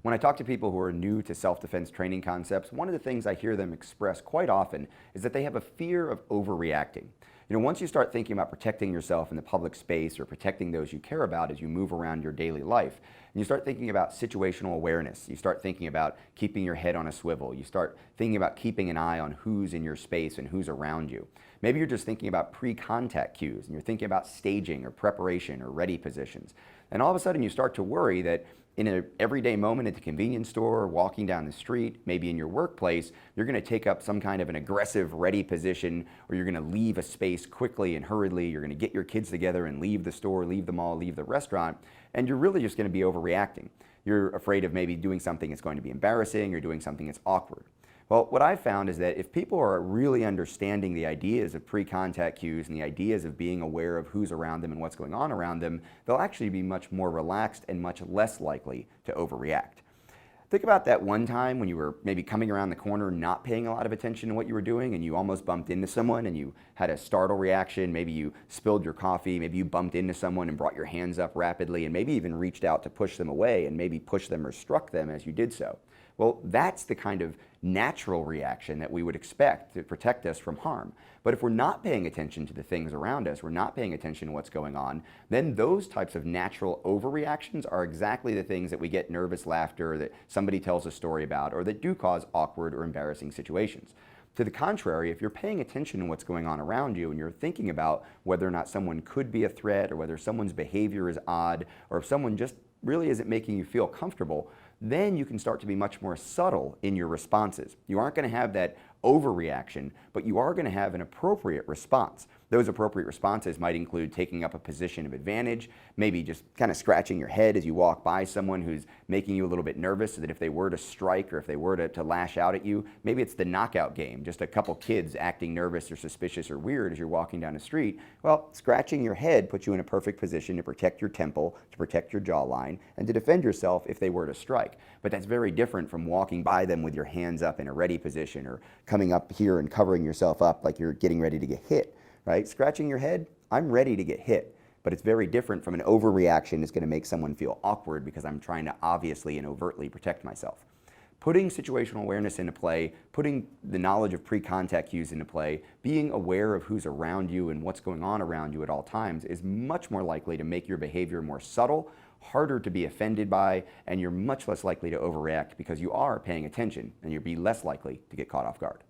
When I talk to people who are new to self-defense training concepts, one of the things I hear them express quite often is that they have a fear of overreacting. Once you start thinking about protecting yourself in the public space or protecting those you care about as you move around your daily life, and you start thinking about situational awareness, you start thinking about keeping your head on a swivel, you start thinking about keeping an eye on who's in your space and who's around you. Maybe you're just thinking about pre-contact cues and you're thinking about staging or preparation or ready positions. And all of a sudden you start to worry that in an everyday moment at the convenience store, or walking down the street, maybe in your workplace, you're going to take up some kind of an aggressive ready position, or you're going to leave a space quickly and hurriedly, you're going to get your kids together and leave the store, leave the mall, leave the restaurant, and you're really just going to be overreacting. You're afraid of maybe doing something that's going to be embarrassing or doing something that's awkward. Well, what I've found is that if people are really understanding the ideas of pre-contact cues and the ideas of being aware of who's around them and what's going on around them, they'll actually be much more relaxed and much less likely to overreact. Think about that one time when you were maybe coming around the corner not paying a lot of attention to what you were doing and you almost bumped into someone and you had a startle reaction, maybe you spilled your coffee, maybe you bumped into someone and brought your hands up rapidly and maybe even reached out to push them away and maybe pushed them or struck them as you did so. Well, that's the kind of natural reaction that we would expect to protect us from harm. But if we're not paying attention to the things around us, we're not paying attention to what's going on, then those types of natural overreactions are exactly the things that we get nervous laughter, that somebody tells a story about, or that do cause awkward or embarrassing situations. To the contrary, if you're paying attention to what's going on around you and you're thinking about whether or not someone could be a threat or whether someone's behavior is odd or if someone just really isn't making you feel comfortable, then you can start to be much more subtle in your responses. You aren't going to have that overreaction, but you are going to have an appropriate response. Those appropriate responses might include taking up a position of advantage, maybe just kind of scratching your head as you walk by someone who's making you a little bit nervous so that if they were to strike or if they were to lash out at you, maybe it's the knockout game, just a couple kids acting nervous or suspicious or weird as you're walking down the street. Well, scratching your head puts you in a perfect position to protect your temple, to protect your jawline, and to defend yourself if they were to strike. But that's very different from walking by them with your hands up in a ready position or coming up here and covering yourself up like you're getting ready to get hit. Right? Scratching your head, I'm ready to get hit. But it's very different from an overreaction that's going to make someone feel awkward because I'm trying to obviously and overtly protect myself. Putting situational awareness into play, putting the knowledge of pre-contact cues into play, being aware of who's around you and what's going on around you at all times is much more likely to make your behavior more subtle, harder to be offended by, and you're much less likely to overreact because you are paying attention and you'll be less likely to get caught off guard.